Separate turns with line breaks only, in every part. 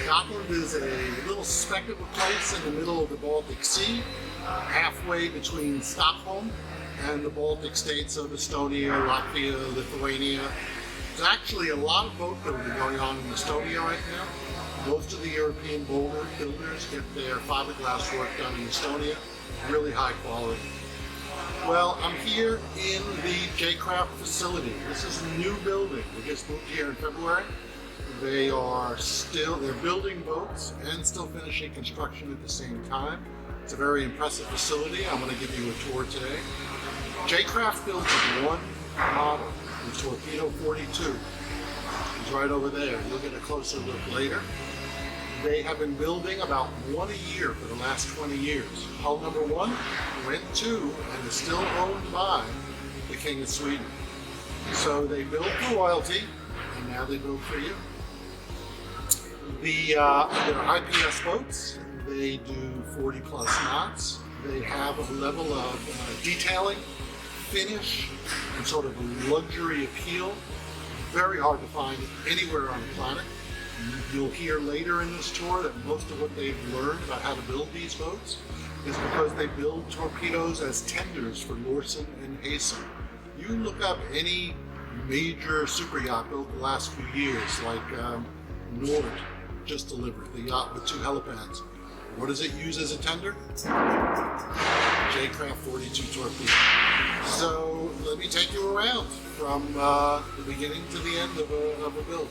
Gotland is a little speck of a place in the middle of the Baltic Sea, halfway between Stockholm and the Baltic states of Estonia, Latvia, Lithuania. There's actually a lot of boat building going on in Estonia right now. Most of the European builders get their fiberglass work done in Estonia, really high quality. Well, I'm here in the J-Craft facility. This is a new building. We just moved here in February. They're building boats and still finishing construction at the same time. It's a very impressive facility. I'm going to give you a tour today. J-Craft builds one model, the Torpedo 42. It's right over there. You'll get a closer look later. They have been building about one a year for the last 20 years. Hull number one went to and is still owned by the King of Sweden. So they build for royalty, and now they build for you. They're IPS boats. They do 40 plus knots. They have a level of detailing, finish, and sort of a luxury appeal. Very hard to find anywhere on the planet. You'll hear later in this tour that most of what they've learned about how to build these boats is because they build torpedoes as tenders for Lorsen and Hazen. You look up any major super yacht built the last few years, like Nord just delivered, the yacht with 2 helipads. What does it use as a tender? J-Craft 42 torpedo. So let me take you around from the beginning to the end of a build.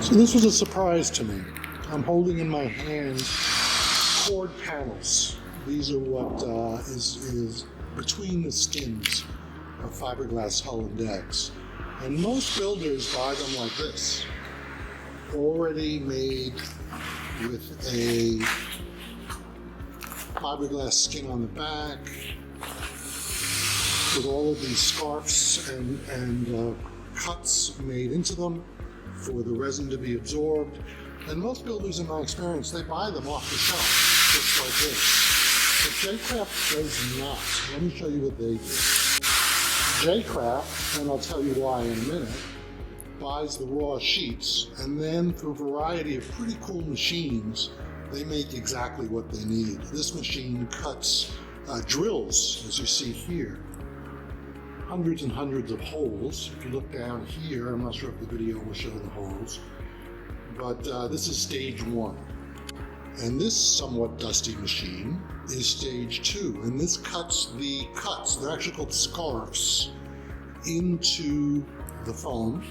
So this was a surprise to me. I'm holding in my hand cord panels. These are what is between the skins of fiberglass hull and decks. And most builders buy them like this, already made with a fiberglass skin on the back, with all of these scarfs and cuts made into them for the resin to be absorbed. And most builders, in my experience, they buy them off the shelf, just like this. But J-Craft does not. Let me show you what they do. J-Craft, and I'll tell you why in a minute, buys the raw sheets, and then through a variety of pretty cool machines, they make exactly what they need. This machine cuts drills, as you see here. Hundreds and hundreds of holes. If you look down here, I'm not sure if the video will show the holes, but this is stage 1. And this somewhat dusty machine is stage 2, and this cuts the cuts, they're actually called scarfs, into the foam.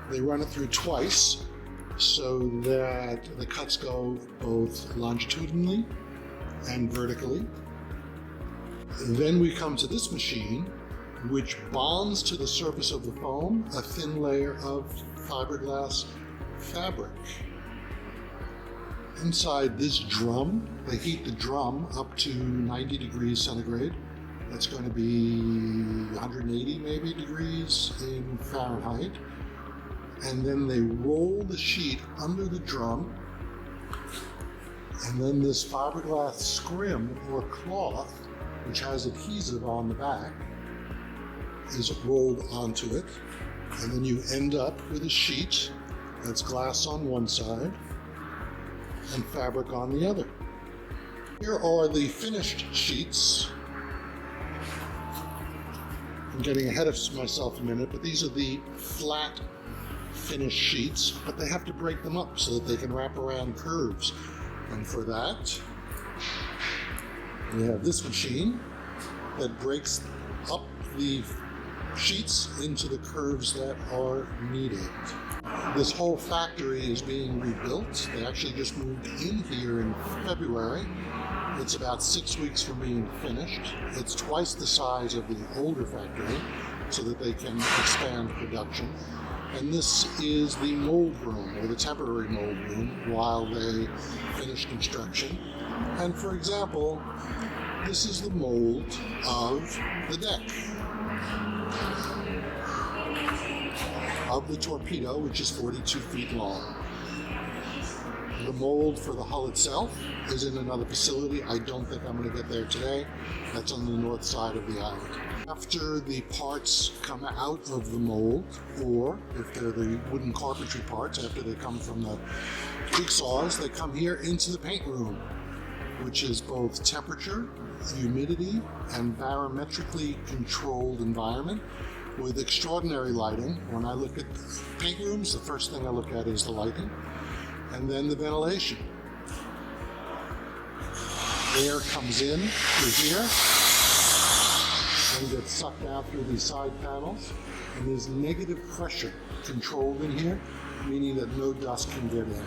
They run it through twice so that the cuts go both longitudinally and vertically. And then we come to this machine, which bonds to the surface of the foam a thin layer of fiberglass fabric. Inside this drum, they heat the drum up to 90 degrees centigrade. That's going to be 180 maybe degrees in Fahrenheit. and then they roll the sheet under the drum, and then this fiberglass scrim or cloth, which has adhesive on the back, is rolled onto it, and then you end up with a sheet that's glass on one side and fabric on the other. Here are the finished sheets. I'm getting ahead of myself a minute, but these are the flat finished sheets, but they have to break them up so that they can wrap around curves. And for that, we have this machine that breaks up the sheets into the curves that are needed. This whole factory is being rebuilt. They actually just moved in here in February. It's about 6 weeks from being finished. It's twice the size of the older factory so that they can expand production. And this is the mold room, or the temporary mold room, while they finish construction. And for example, this is the mold of the deck of the torpedo, which is 42 feet long. The mold for the hull itself is in another facility. I don't think I'm going to get there today. That's on the north side of the island. After the parts come out of the mold, or if they're the wooden carpentry parts, after they come from the jigsaws, they come here into the paint room, which is both temperature, humidity, and barometrically controlled environment with extraordinary lighting. When I look at paint rooms, the first thing I look at is the lighting, and then the ventilation. Air comes in through here and gets sucked out through these side panels, and there's negative pressure controlled in here, meaning that no dust can get in.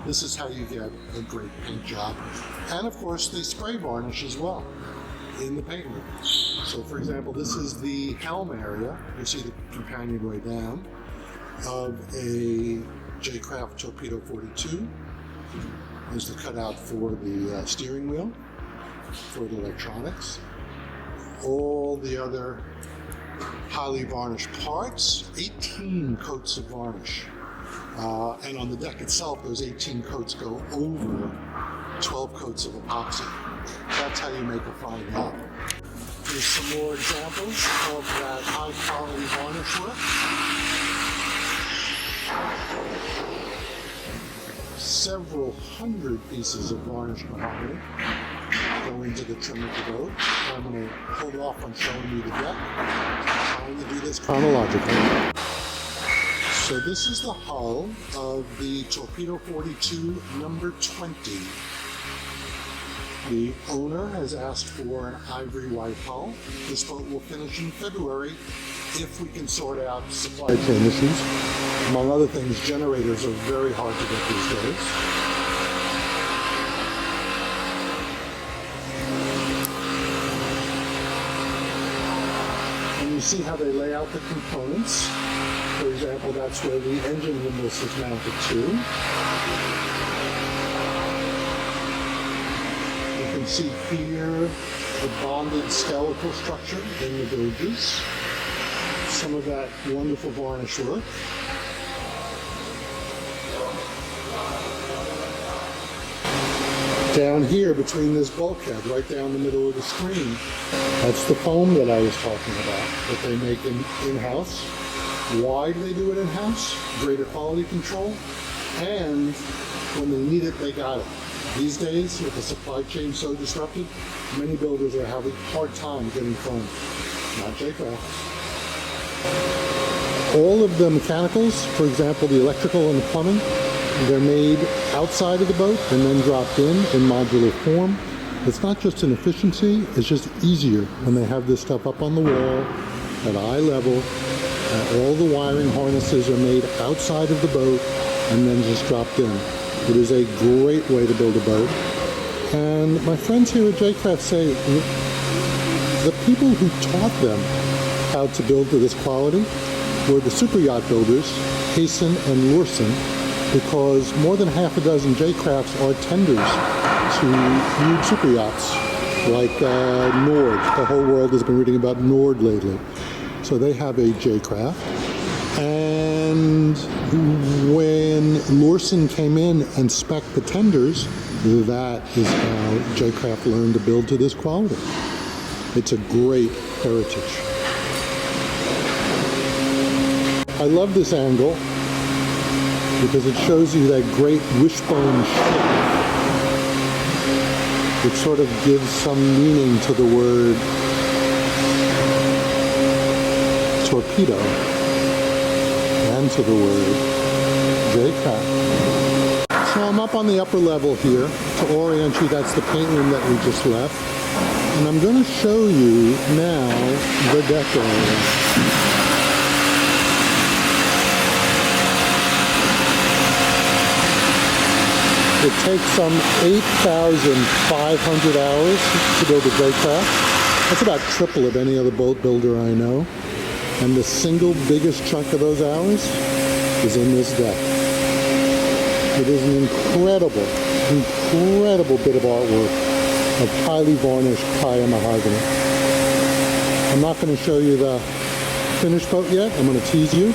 This is how you get a great paint job. And of course, they spray varnish as well in the paint room. So for example, this is the helm area. You see the companionway down of a J-Craft Torpedo 42. There's the cutout for the steering wheel, for the electronics. All the other highly varnished parts, 18 coats of varnish. And on the deck itself, those 18 coats go over 12 coats of epoxy. That's how you make a fine job. Here's some more examples of that high quality varnish work. Several hundred pieces of varnished mahogany go into the trim of the boat. I'm going to hold off on showing you the deck. I'm trying to do this chronologically. So this is the hull of the Torpedo 42 number 20. The owner has asked for an ivory white hull. This boat will finish in February if we can sort out supply chain issues. Among other things, generators are very hard to get these days. And you see how they lay out the components. For example, that's where the engine windlass is mounted to. You can see here the bonded skeletal structure in the bilges. Some of that wonderful varnish work. Down here between this bulkhead, right down the middle of the screen, that's the foam that I was talking about, that they make in-house. Why do they do it in-house? Greater quality control, and when they need it, they got it. These days, with the supply chain so disrupted, many builders are having a hard time getting foam. Not J-Craft. All of the mechanicals, for example, the electrical and the plumbing, they're made outside of the boat and then dropped in modular form. It's not just an efficiency, it's just easier when they have this stuff up on the wall at eye level. All the wiring harnesses are made outside of the boat and then just dropped in. It is a great way to build a boat. And my friends here at J-Craft say the people who taught them how to build to this quality were the super yacht builders, Hayson and Lursen, because more than half a dozen J-Crafts are tenders to huge super yachts like Nord. The whole world has been reading about Nord lately. So they have a J-Craft, and When Lorsen came in and spec'd the tenders, that is how J-Craft learned to build to this quality. It's a great heritage. I love this angle because it shows you that great wishbone shape. It sort of gives some meaning to the word torpedo and to the word J-Craft. So I'm up on the upper level here to orient you. That's the paint room that we just left. And I'm going to show you now the deck area. It takes some 8,500 hours to build a J-Craft. That's about triple of any other boat builder I know. And the single biggest chunk of those hours is in this deck. It is an incredible, incredible bit of artwork of highly varnished Kaya mahogany. I'm not going to show you the finished boat yet. I'm going to tease you.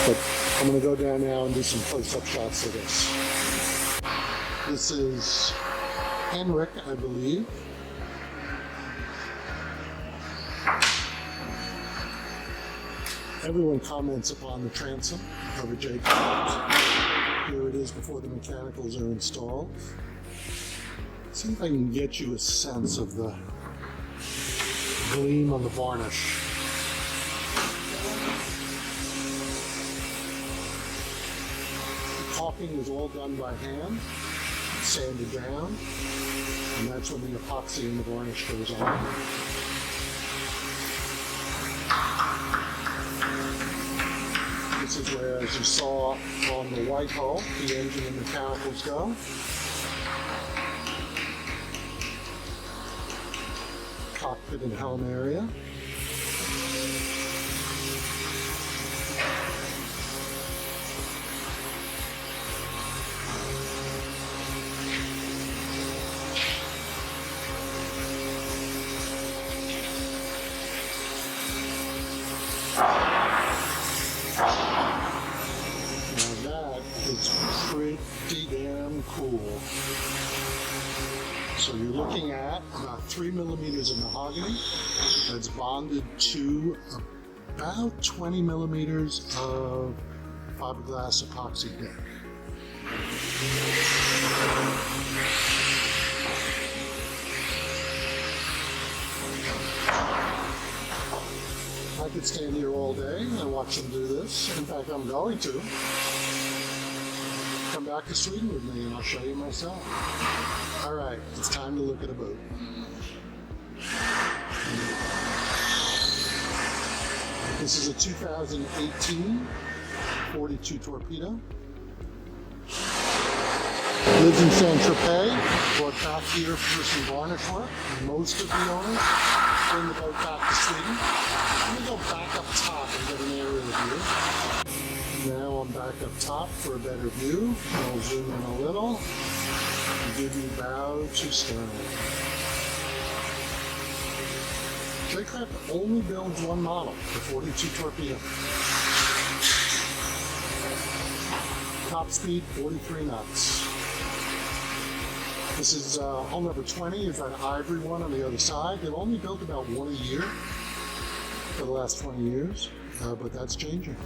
But I'm going to go down now and do some close-up shots of this. This is Henrik, I believe. Everyone comments upon the transom of a J-Craft. Here it is before the mechanicals are installed. See if I can get you a sense of the gleam on the varnish. The caulking is all done by hand, sanded down, and that's when the epoxy and the varnish goes on. This is where, as you saw on the white hull, the engine and mechanicals go. Cockpit and helm area. Pretty damn cool. So you're looking at about 3 millimeters of mahogany that's bonded to about 20 millimeters of fiberglass epoxy deck. I could stand here all day and watch them do this. In fact, I'm going to. Come back to Sweden with me and I'll show you myself. All right, it's time to look at a boat. This is a 2018 42 Torpedo. Lives in Saint-Tropez, brought back here for some varnish work. Most of the owners bring the boat back to Sweden. Let me go back up top and get an aerial view. Now I'm back up top for a better view. I'll zoom in a little and give you bow to stern. J-Craft only builds one model, the 42 Torpedo. Top speed 43 knots. This is hull number 20, is that ivory one on the other side. They've only built about one a year for the last 20 years, but that's changing.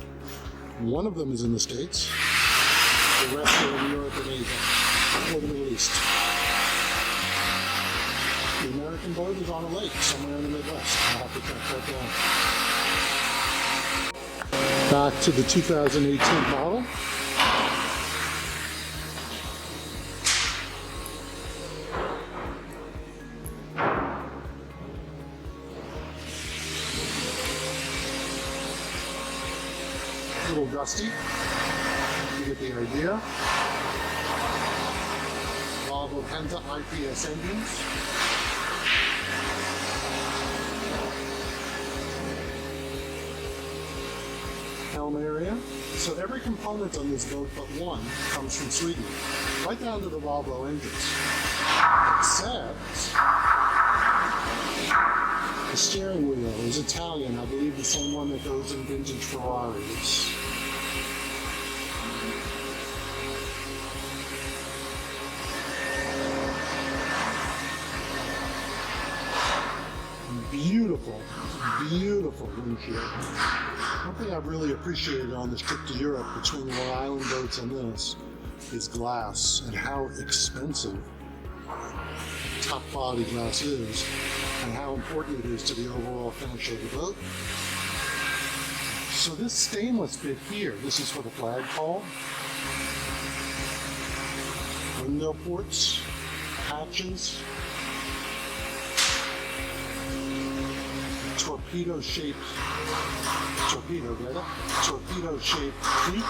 One of them is in the States, the rest are in Europe and Asia, or the Middle East. The American boat is on a lake somewhere in the Midwest. I'll have to track that down. Back to the 2018 model. A little dusty, you get the idea. Volvo Penta IPS engines. Helm area. So every component on this boat but one comes from Sweden, right down to the Volvo engines. Except the steering wheel is Italian, I believe the same one that goes in vintage Ferraris. beautiful, beautiful windshield. One thing I've really appreciated on this trip to Europe between the Long Island boats and this is glass and how expensive top quality glass is and how important it is to the overall finish of the boat. So this stainless bit here, this is for the flagpole, window ports, hatches, torpedo-shaped cleat,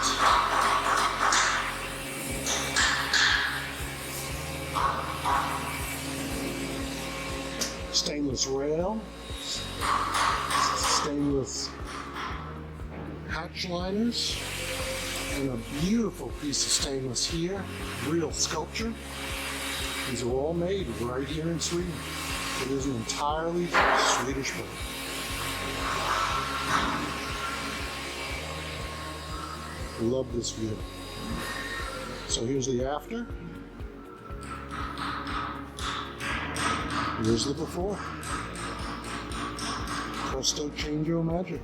stainless rail, stainless hatch liners, and a beautiful piece of stainless here, real sculpture. These are all made right here in Sweden. It is an entirely Swedish boat. Love this view. So here's the after. Here's the before. Presto, change your magic.